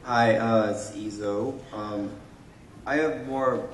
Hi, it's Izo. I have more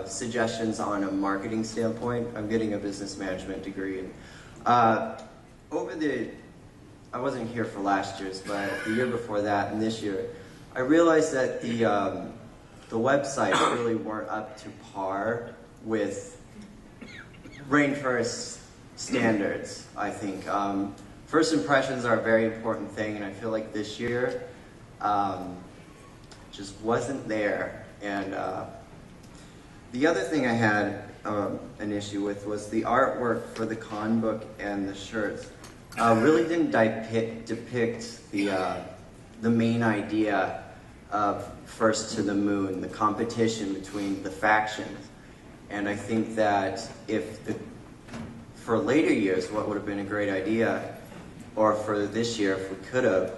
suggestions on a marketing standpoint. I'm getting a business management degree. And, I wasn't here for last year's, but the year before that and this year, I realized that the websites really weren't up to par with Rainfurrest standards, I think. First impressions are a very important thing, and I feel like this year just wasn't there. And the other thing I had an issue with was the artwork for the con book and the shirts really didn't depict the main idea of First to the Moon, the competition between the factions. And I think that for later years, what would have been a great idea, or for this year, if we could have,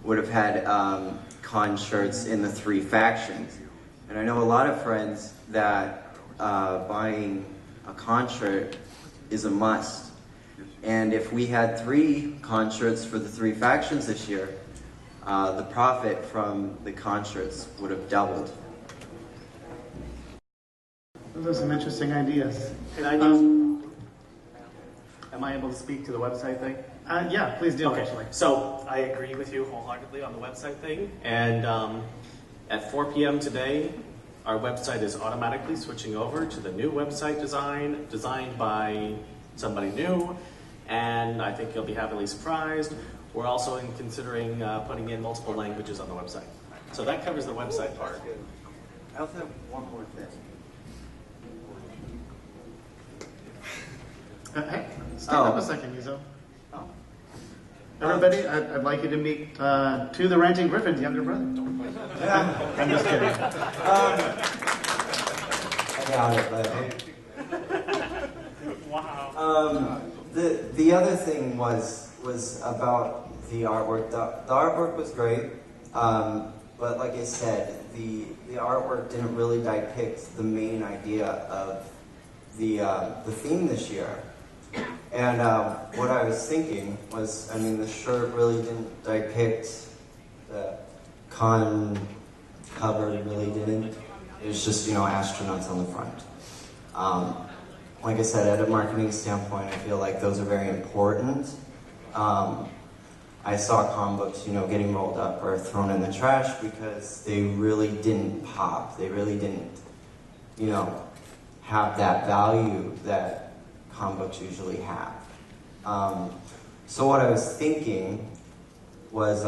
would have had con shirts in the 3 factions. And I know a lot of friends that buying a con shirt is a must. And if we had 3 con shirts for the 3 factions this year, the profit from the con shirts would have doubled. Those are some interesting ideas. Can I am I able to speak to the website thing? Yeah, please do, Okay. actually. So I agree with you wholeheartedly on the website thing. And at 4 p.m. today, our website is automatically switching over to the new website designed by somebody new. And I think you'll be happily surprised. We're also considering putting in multiple languages on the website. So that covers the website part. I also have one more thing. Hey, stand up a second, Izo. Oh. Everybody, I'd like you to meet To the Ranting Griffin's younger brother. I'm just kidding. I doubt it, but Wow. the other thing was about the artwork. The artwork was great, but like I said, the artwork didn't really depict the main idea of the theme this year. And what I was thinking was, I mean, the shirt really didn't depict the con cover, really didn't. It was just, astronauts on the front. Like I said, at a marketing standpoint, I feel like those are very important. I saw con books, getting rolled up or thrown in the trash because they really didn't pop. They really didn't, have that value that con books usually have. So what I was thinking was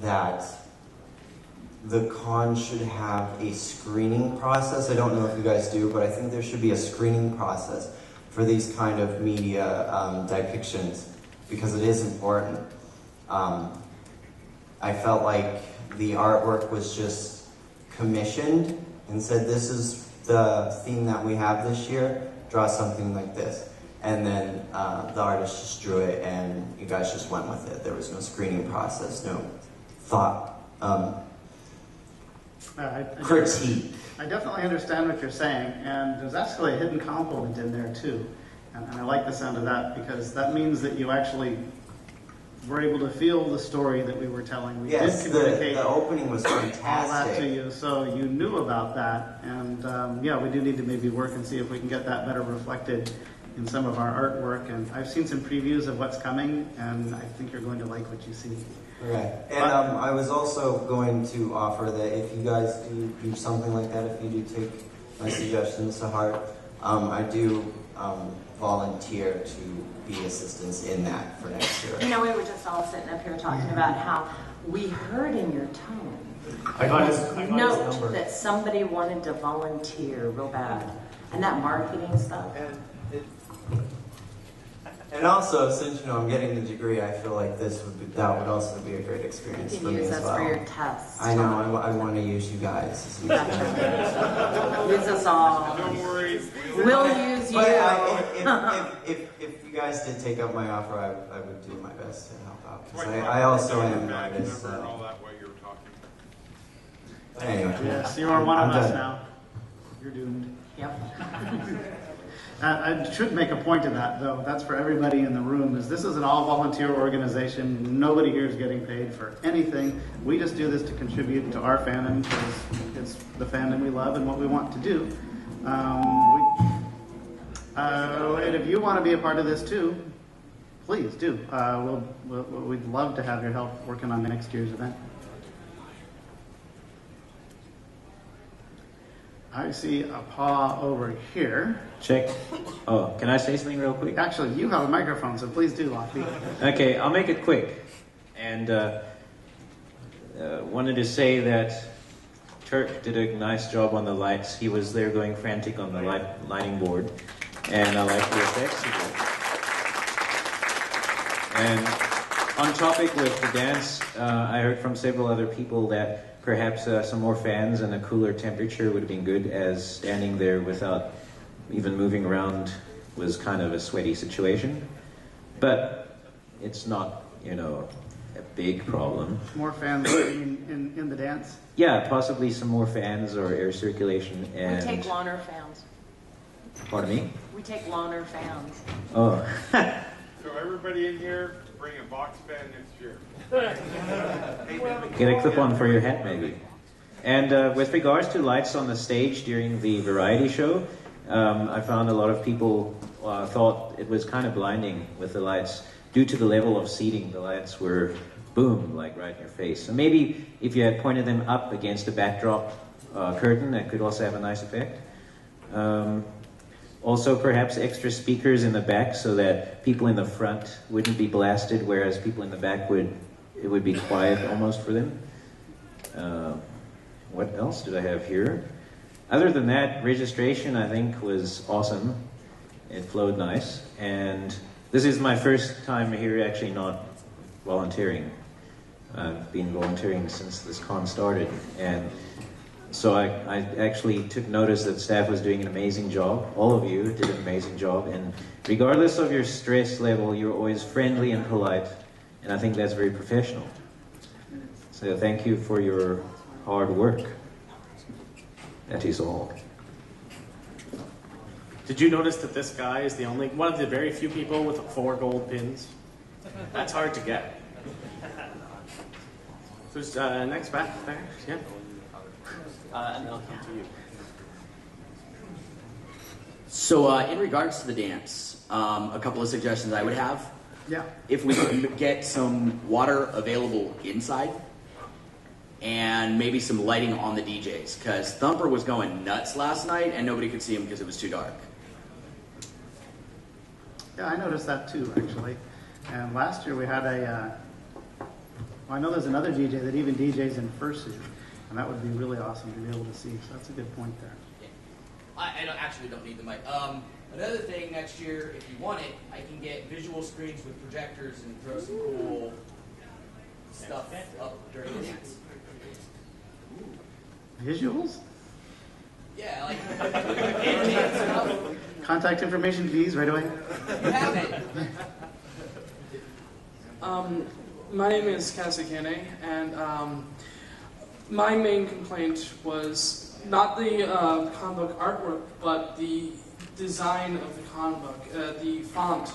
that the con should have a screening process. I don't know if you guys do, but I think there should be a screening process for these kind of media depictions because it is important. I felt like the artwork was just commissioned and said, this is the theme that we have this year, draw something like this. And then the artist just drew it and you guys just went with it. There was no screening process, no thought, critique. I definitely understand what you're saying, and there's actually a hidden compliment in there too. And I like the sound of that because that means that you actually were able to feel the story that we were telling. We Yes, did communicate the opening was fantastic. all that to you, so you knew about that. And yeah, we do need to maybe work and see if we can get that better reflected in some of our artwork. And I've seen some previews of what's coming, and I think you're going to like what you see. Right. And I was also going to offer that if you guys do something like that, if you do take my suggestions to heart, I do volunteer to be assistants in that for next year. We were just all sitting up here talking about how we heard in your tone. I got his number. That somebody wanted to volunteer real bad. And that marketing stuff. And also, since I'm getting the degree, I feel like that would also be a great experience You for can me use as us well. for your tests. I know. I want to use you guys. Use us all. No worries. We'll use you. But if you guys did take up my offer, I would do my best to help out. 'Cause I also am an artist. All that while you were talking. Anyway. Yes, you are one of I'm us done. now. You're doomed. Yep. I should make a point of that, though. That's for everybody in the room. Is this is an all-volunteer organization. Nobody here is getting paid for anything. We just do this to contribute to our fandom because it's the fandom we love and what we want to do. And if you want to be a part of this too, please do. We'd love to have your help working on next year's event. I see a paw over here. Check. Oh, can I say something real quick? Actually, you have a microphone, so please do, Lofty. Okay, I'll make it quick. And wanted to say that Turk did a nice job on the lights. He was there going frantic on the lighting board. And I like the effects he did. And on topic with the dance, I heard from several other people that perhaps some more fans and a cooler temperature would have been good, as standing there without even moving around was kind of a sweaty situation. But it's not, you know, a big problem. More fans in the dance? Yeah, possibly some more fans or air circulation. And We take loaner fans. Pardon me? We take loaner fans. Oh. So everybody in here, bring a box fan next year. Get a clip-on for your hat, maybe. And with regards to lights on the stage during the variety show, I found a lot of people thought it was kind of blinding with the lights. Due to the level of seating, the lights were, boom, like right in your face. So maybe if you had pointed them up against a backdrop curtain, that could also have a nice effect. Also, perhaps extra speakers in the back so that people in the front wouldn't be blasted, whereas people in the back it would be quiet almost for them. What else did I have here? Other than that, registration I think was awesome. It flowed nice. And this is my first time here actually not volunteering. I've been volunteering since this con started. And so I actually took notice that staff was doing an amazing job. All of you did an amazing job. And regardless of your stress level, you're always friendly and polite. And I think that's very professional. So thank you for your hard work. That is all. Did you notice that this guy is one of the very few people with 4 gold pins? That's hard to get. Who's next back? Yeah. And I'll come to you. So in regards to the dance, a couple of suggestions I would have. Yeah. If we could get some water available inside and maybe some lighting on the DJs, because Thumper was going nuts last night and nobody could see him because it was too dark. Yeah, I noticed that too, actually. And last year we had I know there's another DJ that even DJs in fursuit, and that would be really awesome to be able to see. So that's a good point there. Yeah. I actually don't need the mic. Another thing next year, if you want it, I can get visual screens with projectors and throw some cool stuff up during the dance. Visuals? Yeah, like dance stuff. Contact information, please, right away. You have it. My name is Kasekene, and my main complaint was not the con book artwork, but the design of the con book, the font,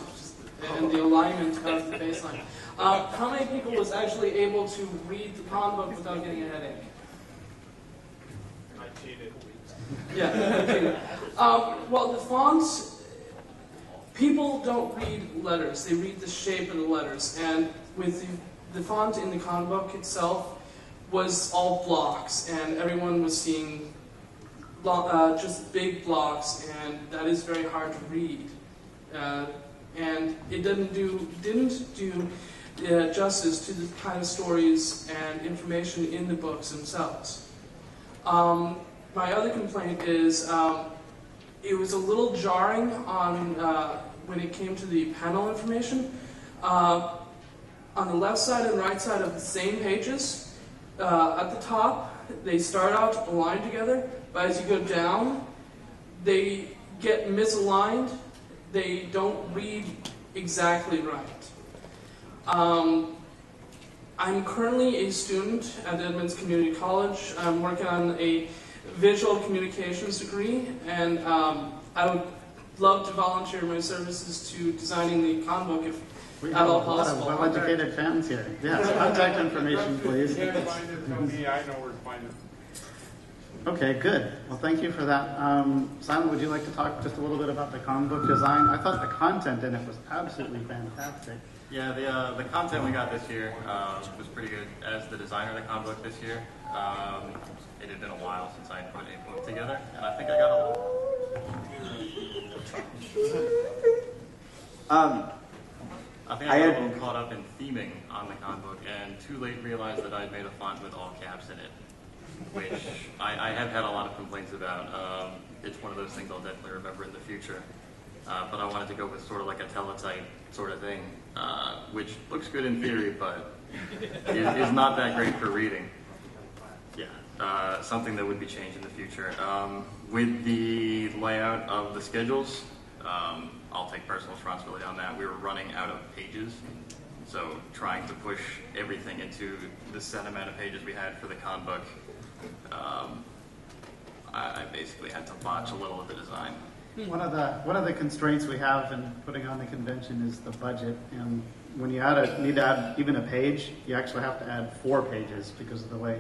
and the alignment of the baseline. How many people was actually able to read the con book without getting a headache? I cheated. Yeah. Well, the fonts, people don't read letters. They read the shape of the letters. And with the font in the con book itself was all blocks, and everyone was seeing just big blocks, and that is very hard to read. And it didn't do justice to the kind of stories and information in the books themselves. My other complaint is it was a little jarring on when it came to the panel information. On the left side and right side of the same pages, at the top, they start out aligned together, but as you go down, they get misaligned. They don't read exactly right. I'm currently a student at Edmonds Community College. I'm working on a visual communications degree, and I would love to volunteer my services to designing the con book if We at have a all lot of possible. well-educated fans here. Yes, contact information, please. You can't find it, tell me, I know where to find it. Okay, good. Well, thank you for that. Simon, would you like to talk just a little bit about the con book design? I thought the content in it was absolutely fantastic. Yeah, the content we got this year was pretty good. As the designer of the con book this year, it had been a while since I put a book together, and I think I got a little... I think I got a little caught up in theming on the con book, and too late realized that I'd made a font with all caps in it, which I have had a lot of complaints about. It's one of those things I'll definitely remember in the future. But I wanted to go with sort of like a teletype sort of thing, which looks good in theory, but is not that great for reading. Yeah, something that would be changed in the future. With the layout of the schedules, I'll take personal responsibility on that. We were running out of pages, so trying to push everything into the set amount of pages we had for the con book, I basically had to botch a little of the design. One of the constraints we have in putting on the convention is the budget, and when you need to add even a page, you actually have to add 4 pages because of the way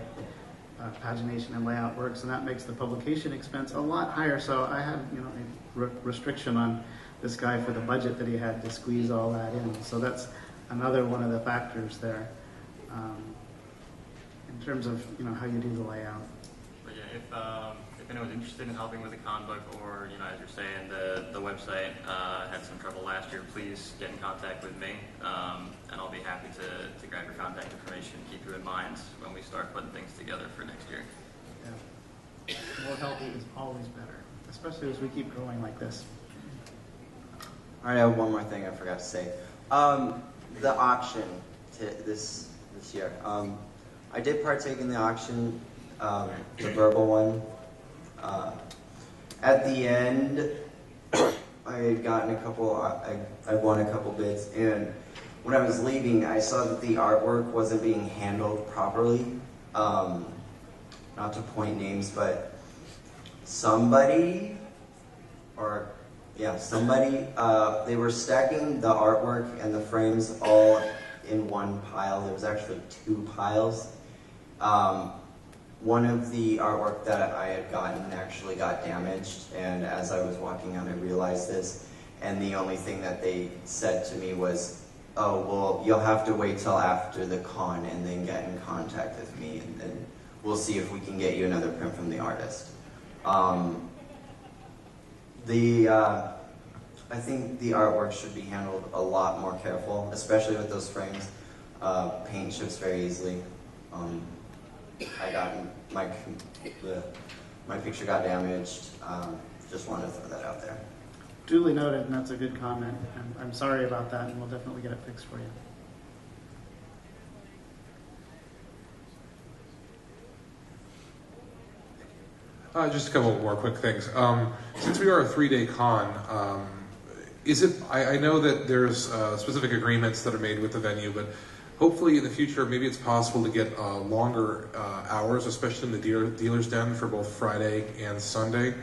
pagination and layout works, and that makes the publication expense a lot higher. So I had a restriction on this guy for the budget that he had to squeeze all that in. So that's another one of the factors there in terms of how you do the layout. But yeah, if anyone's interested in helping with the con book, or as you're saying, the website had some trouble last year, please get in contact with me, and I'll be happy to grab your contact information and keep you in mind when we start putting things together for next year. Yeah. More help is always better, especially as we keep growing like this. All right, I have one more thing I forgot to say. The auction this year. I did partake in the auction, the verbal one. At the end, I had gotten I won a couple bids, and when I was leaving, I saw that the artwork wasn't being handled properly. Not to point names, but somebody, they were stacking the artwork and the frames all in one pile. There was actually 2 piles. One of the artwork that I had gotten actually got damaged, and as I was walking out, I realized this, and the only thing that they said to me was, oh, well, you'll have to wait till after the con and then get in contact with me, and then we'll see if we can get you another print from the artist. I think the artwork should be handled a lot more careful, especially with those frames. Paint chips very easily. I got my picture got damaged. Just wanted to throw that out there. Duly noted, and that's a good comment. I'm sorry about that, and we'll definitely get it fixed for you. Just a couple more quick things. Since we are a 3-day con, I know that there's specific agreements that are made with the venue, but hopefully in the future, maybe it's possible to get longer hours, especially in the dealer's den for both Friday and Sunday,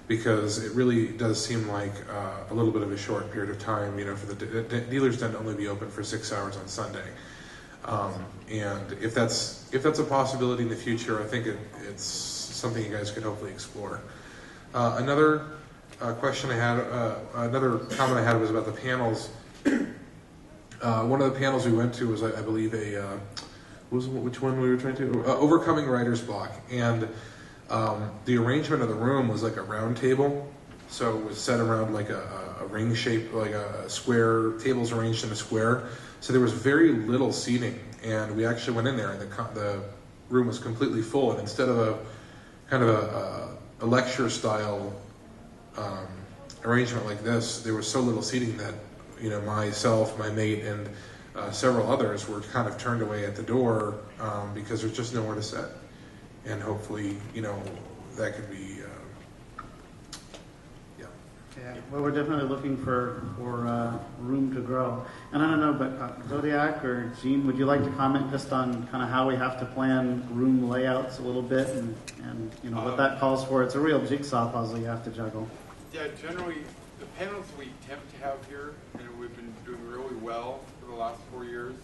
because it really does seem like a little bit of a short period of time, for the dealer's den to only be open for 6 hours on Sunday. And if that's a possibility in the future, I think it's something you guys could hopefully explore. Another question I had, another comment I had was about the panels. One of the panels we went to was, I believe, which one we were trying to? Overcoming Writer's Block. And the arrangement of the room was like a round table. So it was set around like a ring shape, like a square, tables arranged in a square. So there was very little seating. And we actually went in there, and the room was completely full. And instead of a lecture style arrangement like this, there was so little seating that myself, my mate, and several others were kind of turned away at the door because there's just nowhere to sit. And hopefully, that could be, Yeah, well, we're definitely looking for room to grow. And I don't know, but Zodiac or Gene, would you like to comment just on kind of how we have to plan room layouts a little bit and what that calls for? It's a real jigsaw puzzle you have to juggle. Yeah, generally the panels we attempt to have here, and we've been doing really well for the last 4 years.